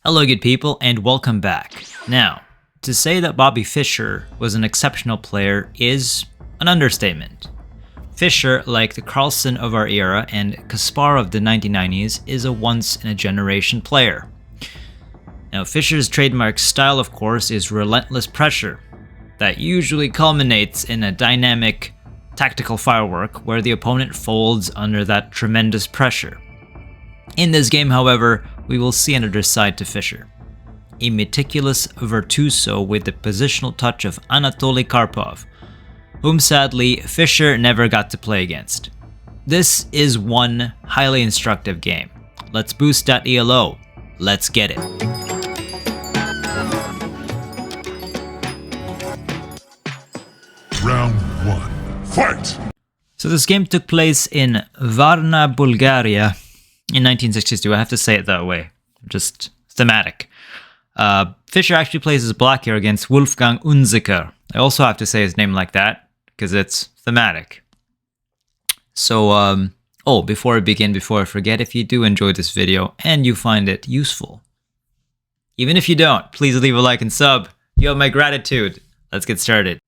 Hello good people and welcome back. Now, to say that Bobby Fischer was an exceptional player is an understatement. Fischer, like the Carlsen of our era and Kasparov of the 1990s, is a once-in-a-generation player. Now, Fischer's trademark style, of course, is relentless pressure that usually culminates in a dynamic tactical firework where the opponent folds under that tremendous pressure. In this game, however, we will see another side to Fischer. A meticulous virtuoso with the positional touch of Anatoly Karpov, whom sadly Fischer never got to play against. This is one highly instructive game. Let's boost that ELO. Let's get it. Round 1. Fight! So this game took place in Varna, Bulgaria in 1962. I have to say it that way. Just thematic. Fischer actually plays as black here against Wolfgang Unziker. I also have to say his name like that because it's thematic. So, before I begin, before I forget, if you do enjoy this video and you find it useful, even if you don't, please leave a like and sub. You have my gratitude. Let's get started.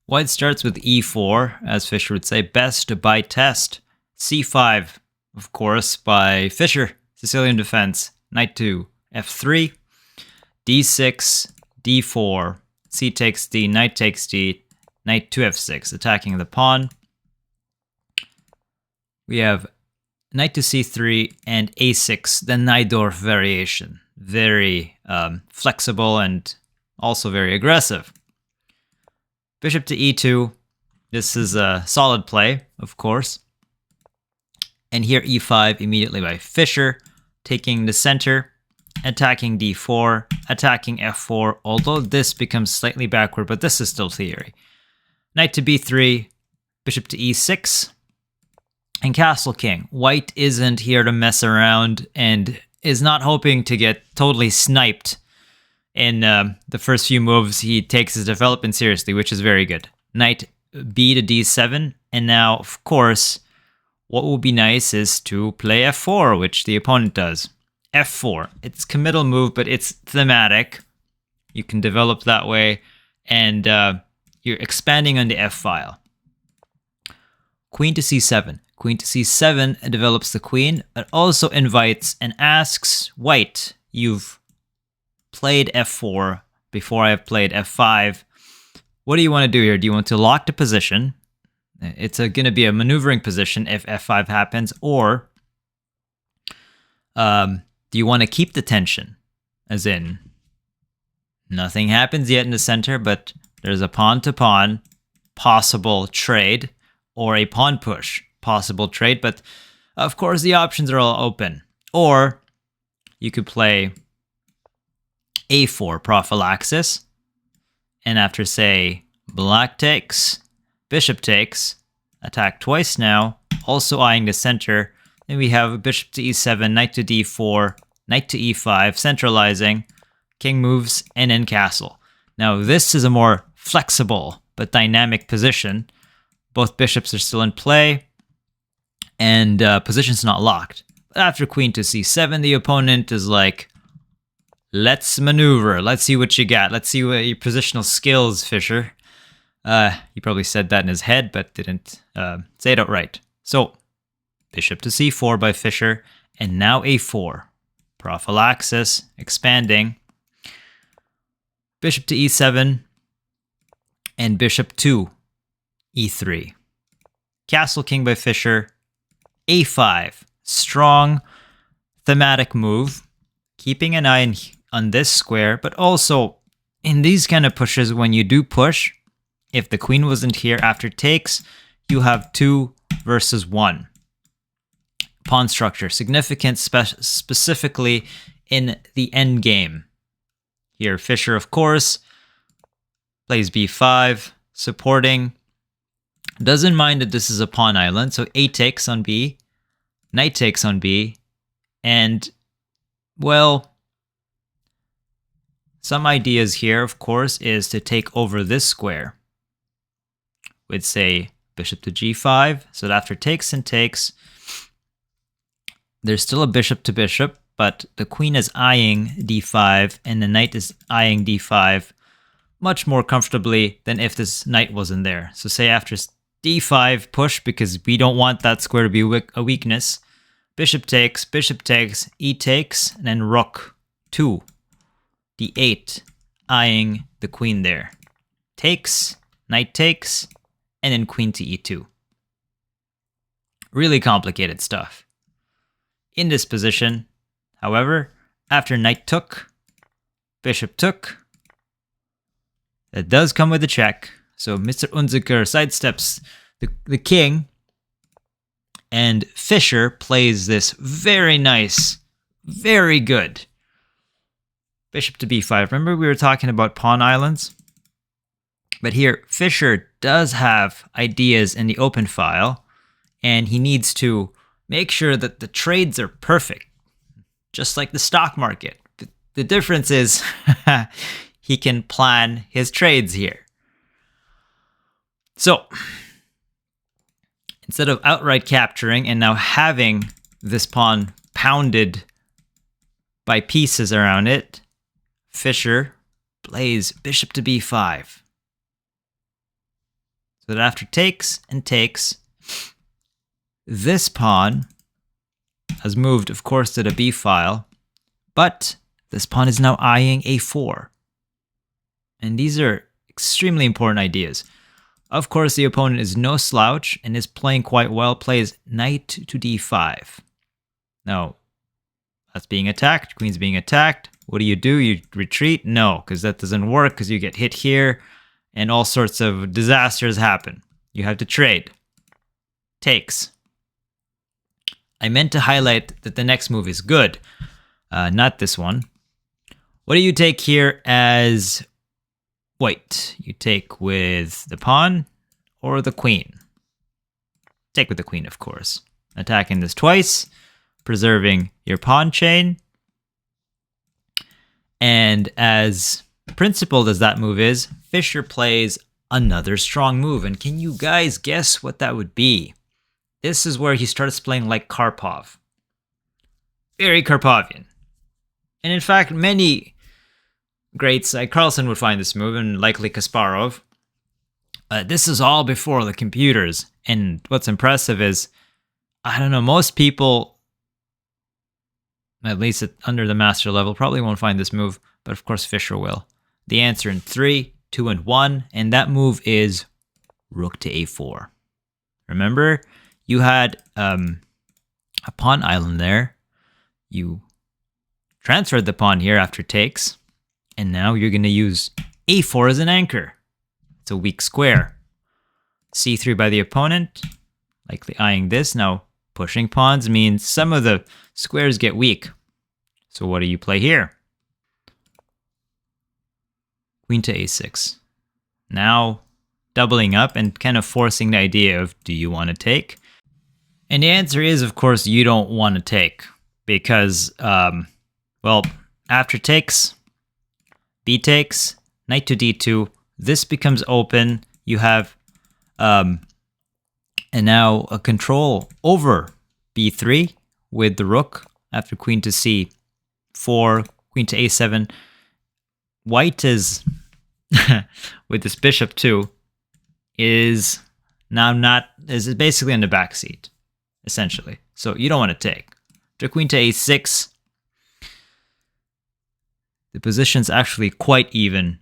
White starts with e4, as Fischer would say, best by test. c5, of course, by Fischer, Sicilian defense. Knight to f3, d6, d4, c takes d, knight takes d, knight to f6, attacking the pawn. We have knight to c3 and a6, the Najdorf variation. Very flexible and also very aggressive. Bishop to e2. This is a solid play, of course. And here e5 immediately by Fischer, taking the center, attacking d4, attacking f4, although this becomes slightly backward, but this is still theory. Knight to b3, bishop to e6, and castle king. White isn't here to mess around and is not hoping to get totally sniped. In the first few moves, he takes his development seriously, which is very good. Knight b to d7, and now, of course, what would be nice is to play f4, which the opponent does. f4, it's committal move, but it's thematic. You can develop that way, and you're expanding on the f file. Queen to c7. Queen to c7 develops the queen. It also invites and asks white, you've played f4 before I have played f5. What do you want to do here? Do you want to lock the position? It's going to be a maneuvering position if f5 happens, or do you want to keep the tension? As in, nothing happens yet in the center, but there's a pawn-to-pawn possible trade, or a pawn push possible trade, but of course the options are all open. Or you could play a4 prophylaxis, and after, say, black takes, bishop takes, attack twice now, also eyeing the center. Then we have bishop to e7, knight to d4, knight to e5, centralizing, king moves, and then castle. Now this is a more flexible but dynamic position. Both bishops are still in play, and position's not locked. But after queen to c7, the opponent is like, let's maneuver. Let's see what you got. Let's see what your positional skills, Fischer. He probably said that in his head, but didn't say it outright. So, bishop to c4 by Fischer, and now a4. Prophylaxis, expanding. Bishop to e7, and bishop to e3. Castle king by Fischer, a5. Strong thematic move, keeping an eye on this square, but also in these kind of pushes, when you do push, if the queen wasn't here after takes, you have 2 versus 1. Pawn structure, significant specifically in the end game. Here, Fischer, of course, plays b5, supporting. Doesn't mind that this is a pawn island, so a takes on b, knight takes on b, and, well, some ideas here, of course, is to take over this square with, say, bishop to g5, so that after takes and takes, there's still a bishop to bishop, but the queen is eyeing d5 and the knight is eyeing d5 much more comfortably than if this knight wasn't there. So say after d5 push, because we don't want that square to be a weakness. Bishop takes, e takes, and then rook 2, d8, eyeing the queen there. Takes, knight takes, and then queen to e2. Really complicated stuff. In this position, however, after knight took, bishop took, that does come with a check. So Mr. Unziker sidesteps the king, and Fischer plays this very nice, very good bishop to b5. Remember we were talking about pawn islands? But here, Fischer does have ideas in the open file, and he needs to make sure that the trades are perfect, just like the stock market. The difference is he can plan his trades here. So, instead of outright capturing and now having this pawn pounded by pieces around it, Fischer plays bishop to b5. So that after takes and takes, this pawn has moved, of course, to the b file, but this pawn is now eyeing a4. And these are extremely important ideas. Of course, the opponent is no slouch and is playing quite well, plays knight to d5. Now, that's being attacked, queen's being attacked. What do? You retreat? No, because that doesn't work, because you get hit here, and all sorts of disasters happen. You have to trade. Takes. I meant to highlight that the next move is good, not this one. What do you take here as white? You take with the pawn or the queen? Take with the queen, of course. Attacking this twice, preserving your pawn chain. And as principled as that move is, Fischer plays another strong move. And can you guys guess what that would be? This is where he starts playing like Karpov. Very Karpovian. And in fact, many greats like Carlsen would find this move, and likely Kasparov. This is all before the computers. And what's impressive is, I don't know, most people, at least under the master level, probably won't find this move, but of course Fischer will. The answer in 3, 2, and 1, and that move is rook to a4. Remember, you had a pawn island there. You transferred the pawn here after takes, and now you're going to use a4 as an anchor. It's a weak square. c3 by the opponent, likely eyeing this. Now, pushing pawns means some of the squares get weak. So what do you play here? Queen to a6. Now, doubling up and kind of forcing the idea of, do you want to take? And the answer is, of course, you don't want to take. Because, well, after takes, b takes, knight to d2, this becomes open. You have, and now a control over b3 with the rook after queen to c4, queen to a7. White is, with this bishop too, is now is basically in the back seat, essentially. So you don't want to take. After queen to a6, the position's actually quite even.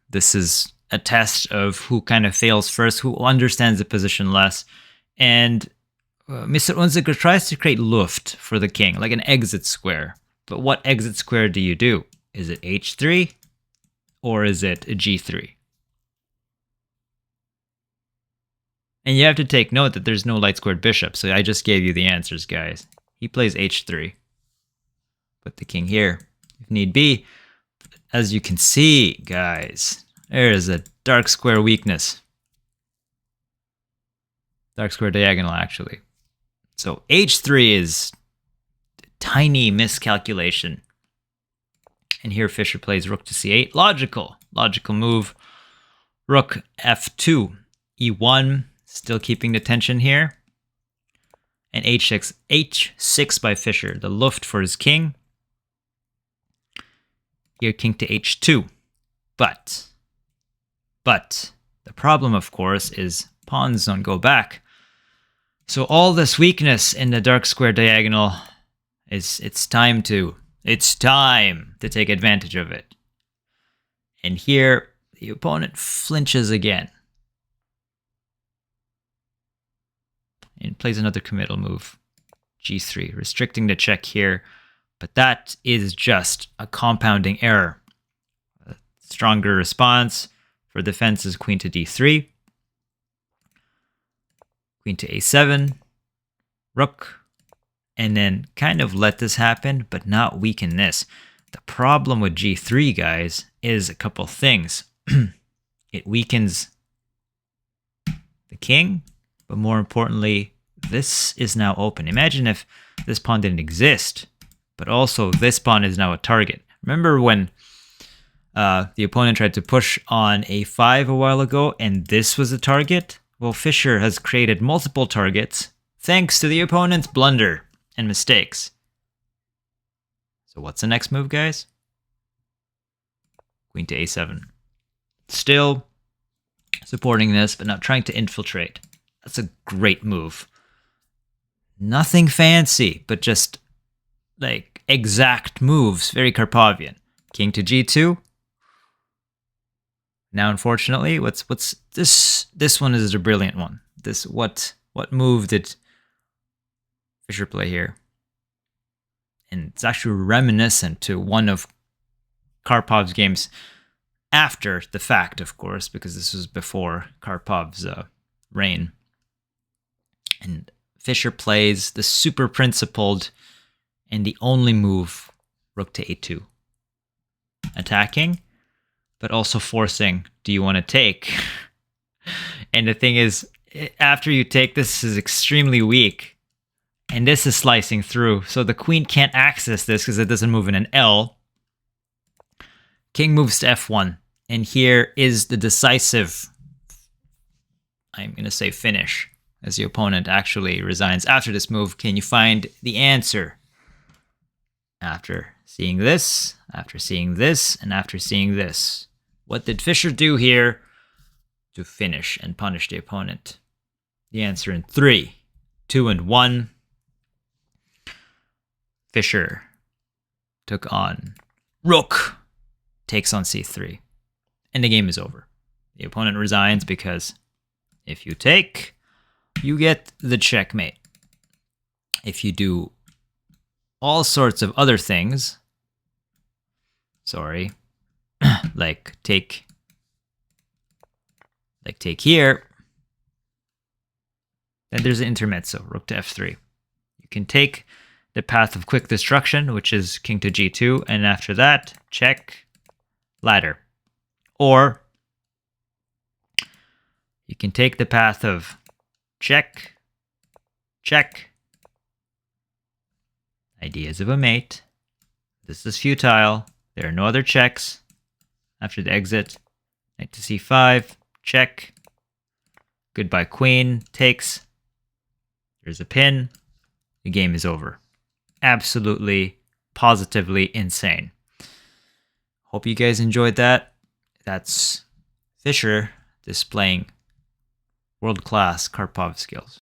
This is a test of who kind of fails first, who understands the position less. And Mr. Unziker tries to create Luft for the king, like an exit square. But what exit square do you do? Is it h3 or is it a g3? And you have to take note that there's no light squared bishop, so I just gave you the answers, guys. He plays h3. Put the king here, if need be. As you can see, guys, there is a dark square weakness. Dark square diagonal, actually. So h3 is a tiny miscalculation. And here Fischer plays rook to c8. Logical move. Rook f2, e1, still keeping the tension here. And h6 by Fischer, the Luft for his king. Here, king to h2. But the problem, of course, is pawns don't go back. So all this weakness in the dark square diagonal it's time to take advantage of it. And here, the opponent flinches again. And plays another committal move, g3, restricting the check here. But that is just a compounding error. A stronger response for defense is queen to d3. Queen to a7, rook, and then kind of let this happen, but not weaken this. The problem with g3, guys, is a couple things. It weakens the king, but more importantly, this is now open. Imagine if this pawn didn't exist, but also this pawn is now a target. Remember when the opponent tried to push on a5 a while ago, and this was a target? Well, Fischer has created multiple targets thanks to the opponent's blunder and mistakes. So what's the next move, guys? Queen to a7. Still supporting this, but not trying to infiltrate. That's a great move. Nothing fancy, but just like exact moves. Very Karpovian. King to g2. Now, unfortunately, what's this? This one is a brilliant one. What move did Fischer play here? And it's actually reminiscent to one of Karpov's games after the fact, of course, because this was before Karpov's reign. And Fischer plays the super principled and the only move, rook to a2. Attacking, but also forcing, do you want to take? And the thing is, after you take, this is extremely weak. And this is slicing through. So the queen can't access this because it doesn't move in an L. King moves to f1. And here is the decisive, I'm going to say finish, as the opponent actually resigns after this move. Can you find the answer? After seeing this, after seeing this, and after seeing this. What did Fischer do here to finish and punish the opponent? The answer in 3, 2, and 1. Fischer took on rook, takes on c3, and the game is over. The opponent resigns because if you take, you get the checkmate. If you do all sorts of other things, like take here, then there's an intermezzo, rook to f3. You can take the path of quick destruction, which is king to g2, and after that, check, ladder. Or you can take the path of check, check, ideas of a mate. This is futile. There are no other checks. After the exit, knight to c5, check. Goodbye queen, takes. There's a pin. The game is over. Absolutely, positively insane. Hope you guys enjoyed that. That's Fischer displaying world-class Karpov skills.